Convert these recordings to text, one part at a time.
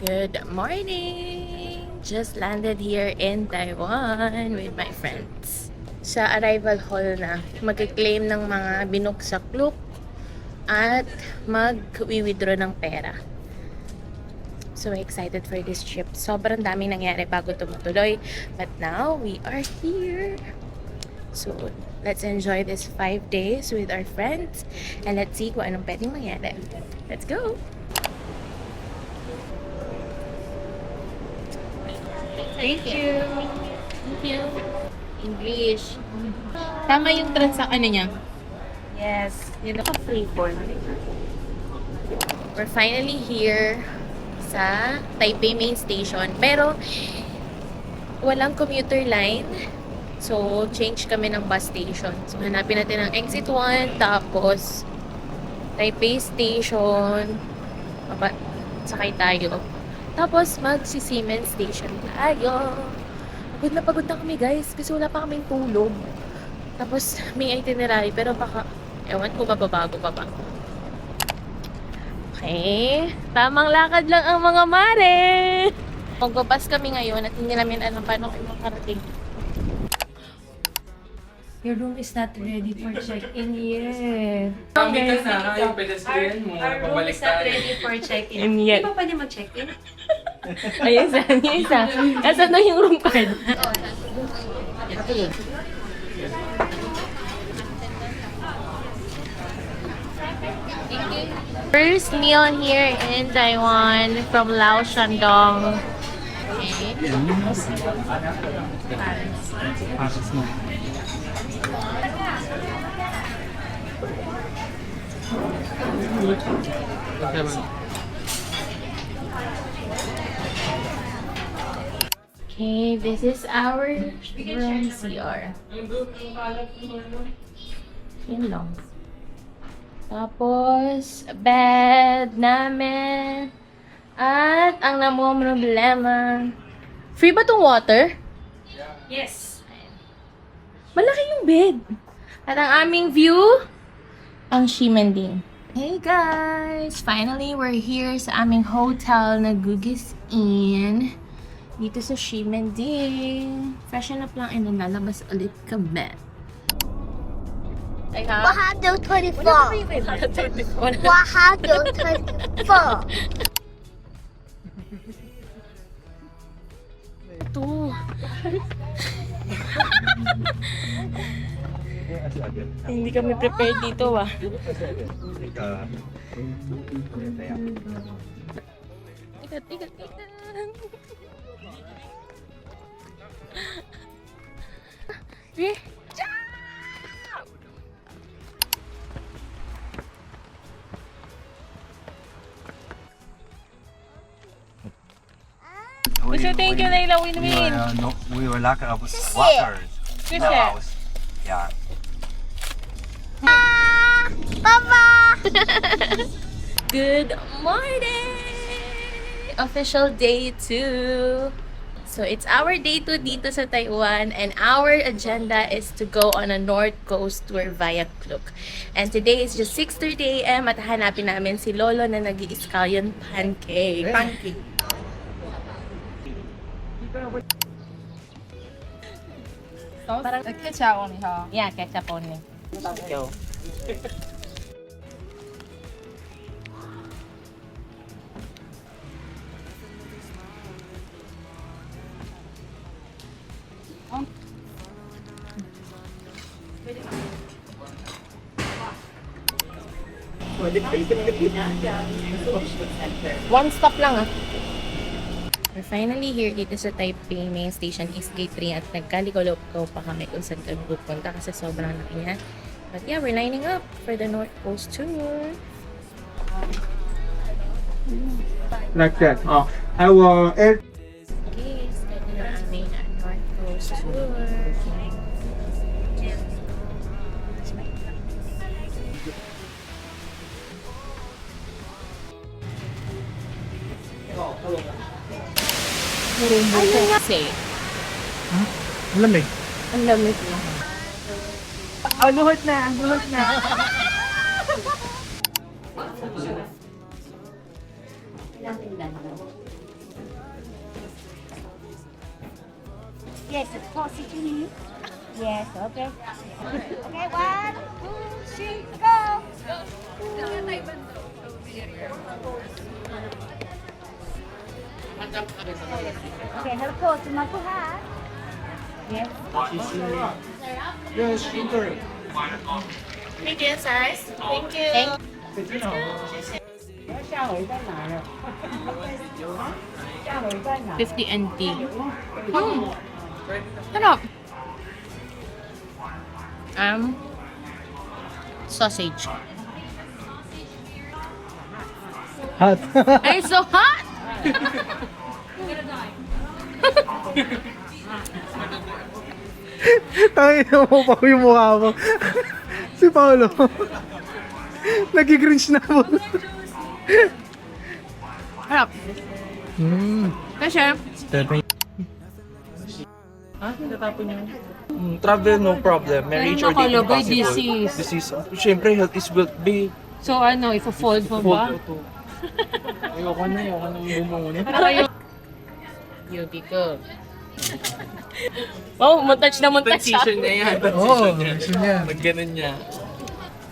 Good morning! Just landed here in Taiwan with my friends. Sa arrival hall na, mag-claim ng mga binuksak loop at mag-withdraw ng pera. So excited for this trip. Sobrang daming nangyari bago tumutuloy. But now, we are here. So, let's enjoy this 5 days with our friends and let's see kung anong pwedeng mangyari. Let's go! Thank you. Thank you. English. Tama yung ano niya. Yes. Yun ako free for. We're finally here sa Taipei Main Station. Pero, walang commuter line. So, change kami ng bus station. So, hanapin natin ang exit 1. Tapos, Taipei Station. Sakay tayo. Tapos, magsi-Siemens Station tayo. Pagod na kami, guys. Kasi wala pa kaming tulog. Tapos, may itinerary. Pero baka, ewan ko, mababago pa ba. Okay. Tamang lakad lang ang mga mare. Magbabas kami ngayon at hindi namin alam paano kayo makarating. Your room is not ready for check-in yet. Kami ka na, yung pedestrian mo, Our room pabalik is not tayo. ready for check-in. And yet. Di ba pwede mag-check-in? Ayun sa, yung isa. Nasaan na yung room card? First meal here in Taiwan from Lao Shandong. Okay. Okay, this is our room CR. Yun lang. Tapos, bed namin. At ang namang problema. Free ba tong water? Yes. Malaki yung bed. At ang aming view, ang Ximending. Hey guys! Finally, we're here sa aming hotel na Gugis Inn. Dito sa Ximending. Freshen up lang and then lalabas ulit kami. Ay ha? Wahado 24. Wala. Wahado 24. Ito. Hindi kami prepared dito ah. Ikat. Eh, so thank you, Layla Winwin. No, we were lack of water in the house. Yeah. Papa. Good morning! Official day 2. So it's our day 2 dito sa Taiwan and our agenda is to go on a North Coast tour via Klook. And today is just 6:30 AM at hanapin namin si Lolo na nag-i-scallion pancake. Parang ketchup only, ha? Yeah, ketchup only. Go. One stop lang ah. We're finally here dito sa Taipei Main Station, East Gate 3 at nagkaligolo-ko pa kami kung saan kami pupunta kasi sobrang laki niya. But yeah, we're lining up for the North Coast tour. Like that. Oh, I will add. Okay, start na aming North Coast tour. Ayun nga. Say. Lamig. Ang lamig na. Oh, luhot na. Yes, of course it is. Yes, okay. Okay, 1, 2, 3, go! Okay, hello, tumapo ha. Yes. Yes, enter. Thank you, size. Thank you. Thank you. 50 NT. Sarap. Sausage. Hot. Ay, so hot! Tangin mo pa yung mukha mo. Si Paolo. Nagigrinch na po. Sarap. Kasi, Travel, no problem. Marriage or dating nakalagay possible. disease. Disease. Siyempre, health is wealth. Be So ano, ifo-fold mo ba? Ayoko na bumungon. beauty ko. Wow, montage na montage siya. transition niya yan. Oo, Transition niya. Nagganon niya.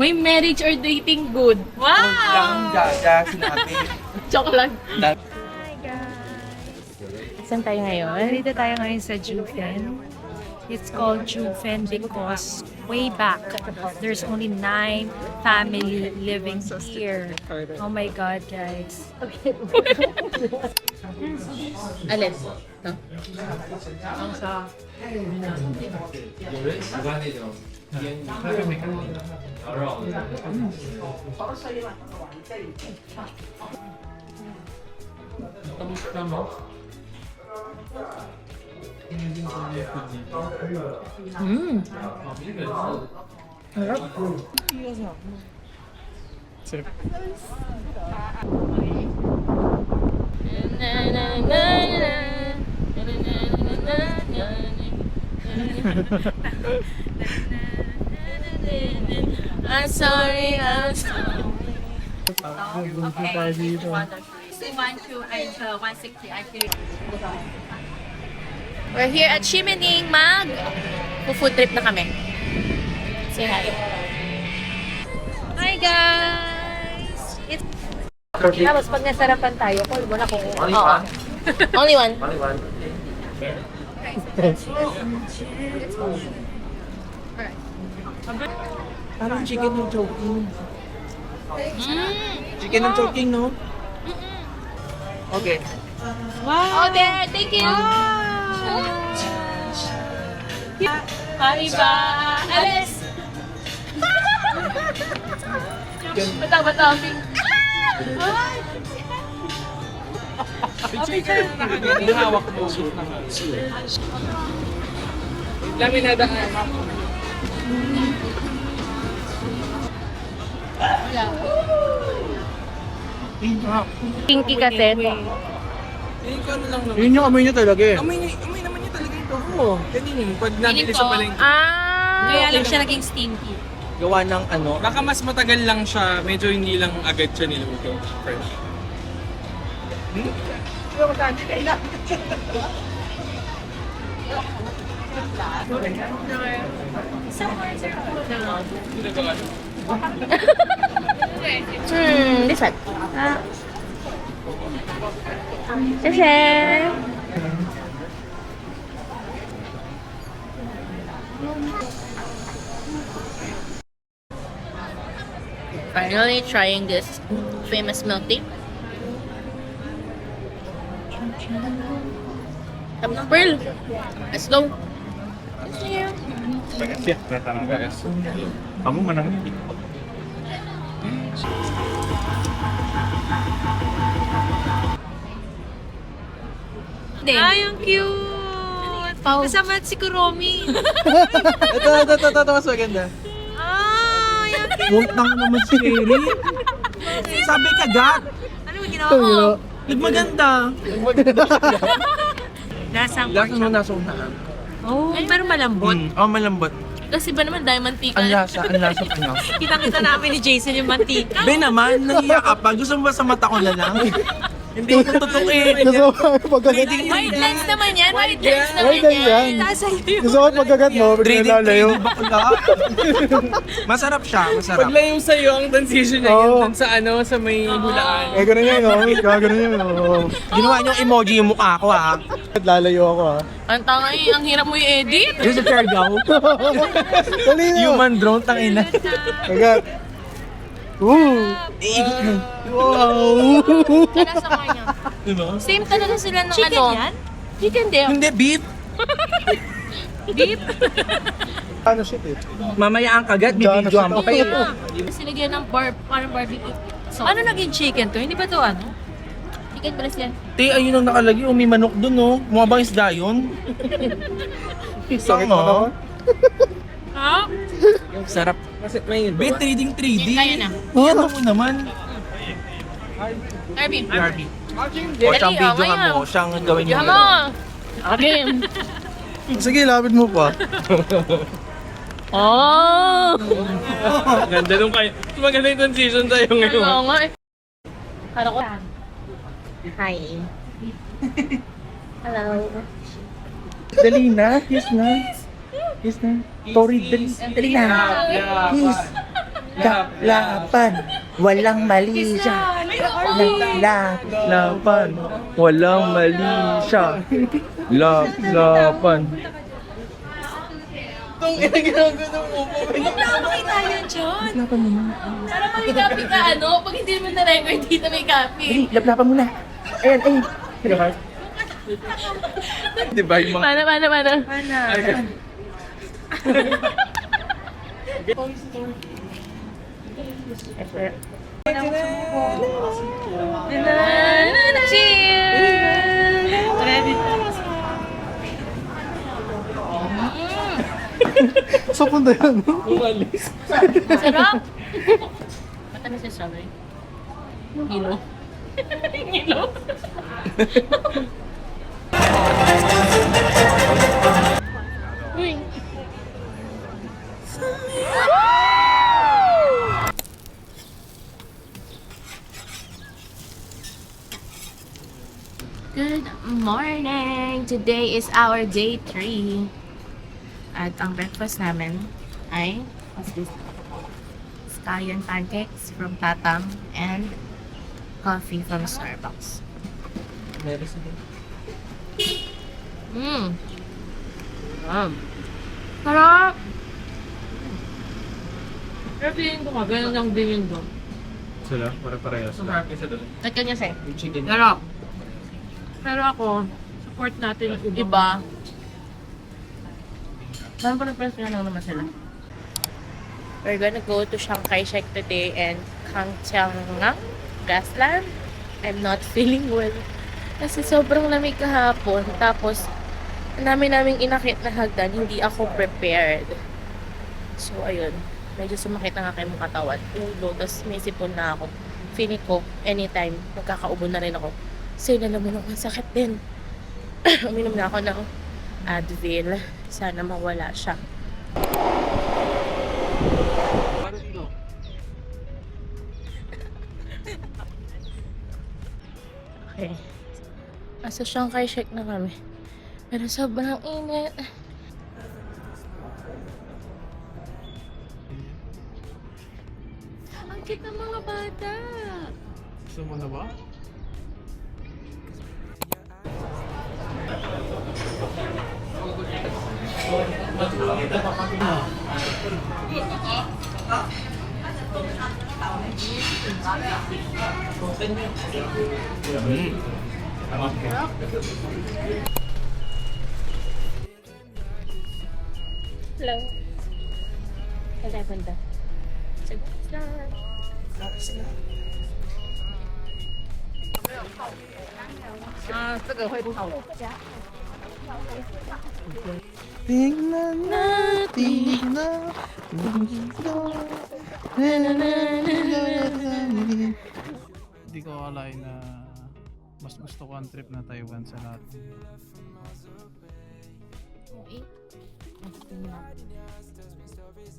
May marriage or dating good. Wow! Lang gaga, sinabi. Joke lang. Saan tayo ngayon? Dito tayo ngayon sa Jufen. It's called Jufen because way back, there's only 9 family living here. Oh my God, guys. Alin? No? I'm sorry, I'm sorry. We're here at Shimening food trip na kami. Say hi. Hi guys! It's Tapos pag nasarapan tayo, call mo na kung Oo. Only one. Parang chicken ng choking. Mm. Chicken ng choking, no? Okay. Oh, there! Thank you! Arriba! Alis! Bata-bata. Yung hawak mo. Dami na daan. Pinky kasi. Yun yung amoy niya talaga eh. Amoy naman niya talaga ito. Oo. Kanina, pag nabili sa palengke. kaya lang siya naging stinky. Gawa ng ano. Baka mas matagal lang siya, medyo hindi lang agad siya niluto. Fresh. This one. Kasi. Finally trying this famous milk tea. Tap ng pearl. Let's go. Kamu menang. Ay, ang cute! Kasama si Kuromi. Ito, mas maganda. Ay, ang cute! Huwag nang naman si Eri. Sabi ka, Gag. Ano mo ginawa mo? Nagmaganda. Lasang Lasa mo nasa unahan. Oh, parang malambot. Oh, malambot. Kasi ba naman diamond tea ka? Ang lasa pa niya. Kitang-kita namin ni Jason yung mantika. Be naman, nahiya ka pa. Gusto mo ba sa mata ko na lang? Hindi ko tutukin. Gusto ko pagkagat. White lens naman yan. White lens naman White lens yan. Gusto ko pagkagat mo, bigla lalayo. Masarap siya, masarap. Paglayo sa'yo, ang transition niya Oo. yun dun sa ano, sa may hulaan. Eh, ganun yan, oh. Gano'n yan, oh. Ginawa niyo emoji yung mukha ko ha. Lalayo ako, ha. Ang tanga ang hirap mo i-edit. Yung sa Siargao. Dali na. Human drone, tangina. Kagat. Iikot mo. Wow. Kaya sa kanya. Same talaga sila ng Chicken ano. yan? Chicken din. Hindi, beef. Beef. Ano shit eh? Mamaya ang kagat, bibidyoan mo kayo. Silagyan ng parang barbecue. So, Ano naging chicken to? Hindi ba to ano? chicken breast yan. Te, ayun ang nakalagay. May manok dun, oh. Mukha bang isda yun? Sakit mo naman. Ha? Sarap. Kasi may bet trading 3D. Kaya na. Yan mo naman. Kirby. Darby. O siyang Dali, video mamaya. mo, siyang gawin mo. Yaman mo. Okay. Sige, lapit mo pa. Oh! Ganda nung kayo. Maganda yung transition tayo ngayon. Oo nga eh. Para ko. Hi. Hello. Dali na, kiss na. Kiss na. Tori, dali na. Kiss. Lapan. Walang mali siya. Lapan. Walang mali siya. Lapan. Nakakita yan, John. Para mag-copy ka, ano? Pag hindi mo na-record dito, may copy. Lapan mo na. Ayan, ayan. Diba yung mga... Mana? Cheers! Ready? Saan punta yan? Sarap! Ba't ano siya strawberry? Gilo. Gilo. Uy. Good morning! Today is our day 3. At ang breakfast namin ay what's this? Scallion pancakes from Tatam and coffee from Starbucks. Sarap! Pero feeling ko nga, ganun lang din yun doon. Sila, para-parehas. Sarap isa doon. Kat kanya sa'yo. Chicken. Sarap. Pero ako, support natin yung iba. Parang parang-parang lang naman sila. We're gonna go to Chiang Kai-shek today and Kangchangnam, Grassland. I'm not feeling well. Kasi sobrang lamig kahapon. Tapos, naming inakit na hagdan, hindi ako prepared. So, ayun. Medyo sumakit na nga kayo mong katawan. Ulo, tapos may sipon na ako. Feeling ko, anytime, magkakaubo na rin ako. So, yun na naman ako. Sakit din. Uminom na ako ng Advil. Sana mawala siya. Okay. Asa Chiang Kai-shek na kami. Pero sobrang init. Ang cute ng mga bata. Gusto mo na ba? Hello. Saan tayo punta? Sa Grassland. Tingnan natin na Hindi ko akalain na mas gusto ko ang trip na Taiwan sa lahat.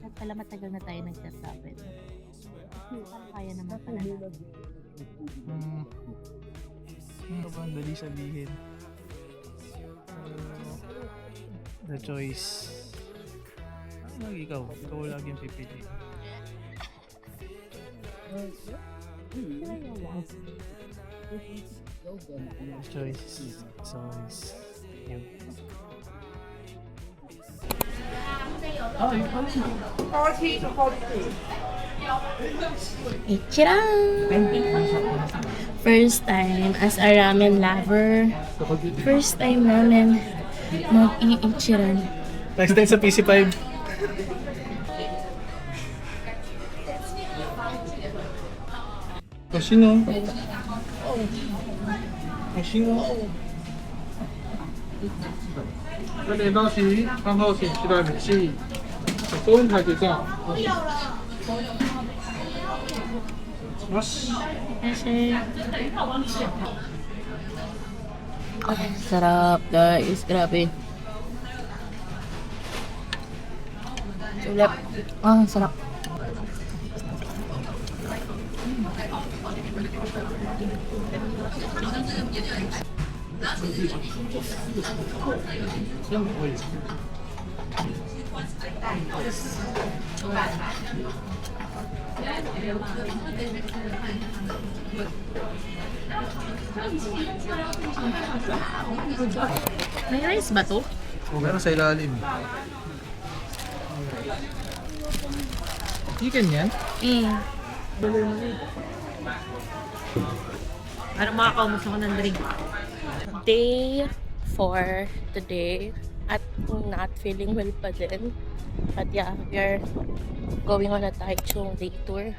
At pala matagal na tayo nagsasabi. Parang kaya naman pala natin. Sobrang dali sabihin. The choice. Ano ikaw? Ikaw lagi yung pipili. The choice. So is you. First time as a ramen lover. First time namin mag-i-ichiran. Next time sa PC5. Hoshino. Hoshino. 这点东西饭后请记得联系收银台结账。Sarap guys, grabe. Sulap. Sarap. May rice ba to? Meron sa ilalim. Chicken yan? Para makakaumos ako ng drink. Day 4 today. At not feeling well pa din. But yeah, we are going on a Taichung day tour.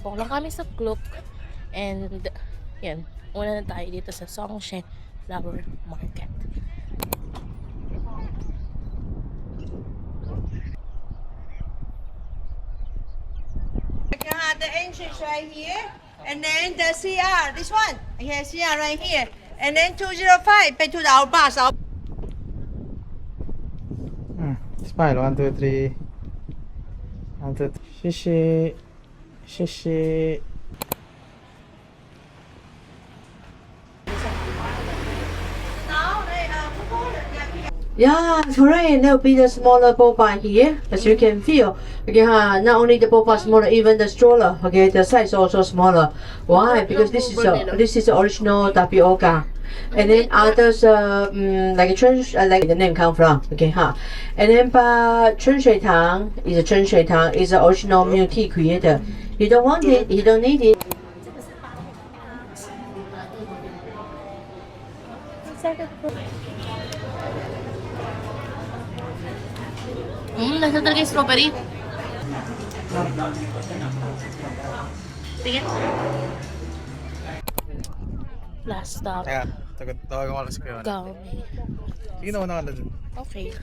Pok lang kami sa Klook. And yan, una na tayo dito sa Songshe Flower Market. The entrance right here, and then the CR, this one. Okay, CR right here. And then 205, back to our bus. Smile. 1, 2, 3. 1, 2, 3. 谢谢。谢谢。 Yeah, correct. There will be the smaller boba here, as you can feel. Okay, not only the boba smaller, even the stroller. Okay, the size also smaller. Why? Because this is the original tapioca. And then others, like like the name come from. Okay, And then, but 春水堂 is 春水堂 is the original milk tea creator. You don't want it, you don't need it. Nasa talaga yung strawberry. Tingin. Last stop. Teka, tawagan ko lang si Kuya. Gaume. Sige na, una ka na dun. Okay.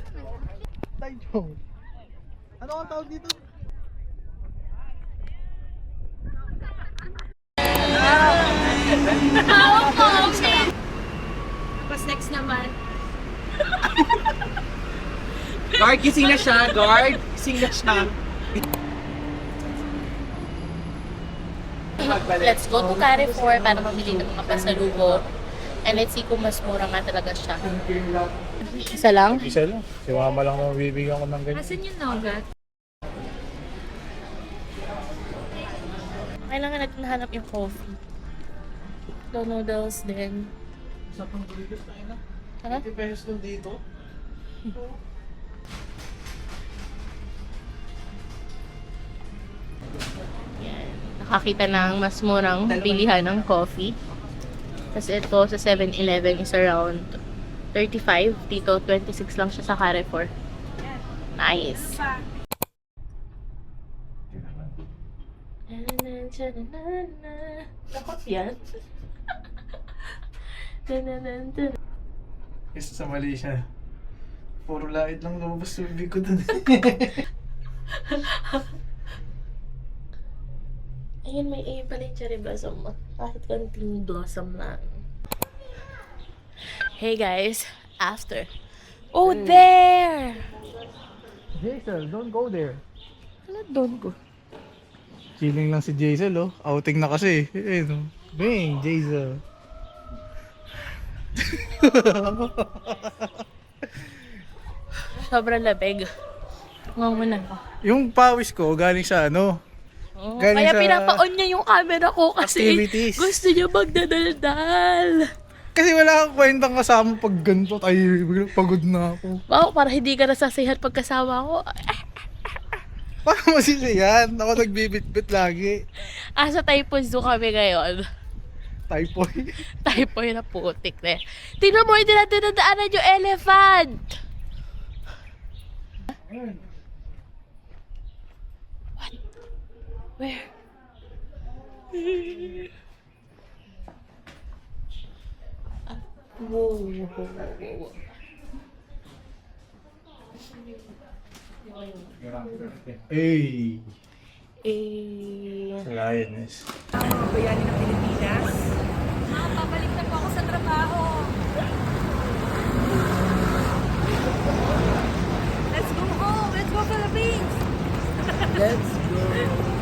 Taichung. Ano ang tawag dito? Tapos next naman. Guard, gising na siya. Guard, gising na siya. Let's go to Carrefour para mamili ng mga pasalubong. And let's see kung mas mura nga talaga siya. Isa lang? Isa lang. Si mama lang naman bibigyan ko ng ganyan. Asan yung nougat? Kailangan natin hanap yung coffee. The noodles din. Sa pang Doritos tayo na. Ano? 50 pesos lang dito. Yan. Nakakita ng mas murang bilihan ng coffee. Tapos ito sa 7-Eleven is around 35. Dito 26 lang siya sa Carrefour. Nice. Lakot yan. Isa sa Malaysia. Puro lait lang lumabas sa bibig ko dun. Ayun, may A pala yung cherry blossom mo. Kahit konting blossom lang. Hey guys, after. Oh, there! Jaisal, don't go there. Ano don't go? Chilling lang si Jaisal, oh. Outing na kasi. Eh, no. Bang, Jaisal. Sobrang labig. Ngawin ako. Yung pawis ko galing sa ano? Oh, Galing kaya sa pinapa-on niya yung camera ko kasi activities. gusto niya magdadaldal. Kasi wala akong kwentang kasama pag ganito. Ay, pagod na ako. Wow, para hindi ka nasasihat pagkasama ko. Paano masisiyan? Ako nagbibitbit lagi. Sa Typhoon Zoo kami ngayon. Typhoid. Typhoon na putik na. Tingnan mo, hindi natin nadaanan yung elephant. What? Where? Whoa. Ay. Eh, Lioness. Bayani ng Pilipinas. Babalik na po ako sa trabaho. Let's go home. Let's go Philippines. Let's go.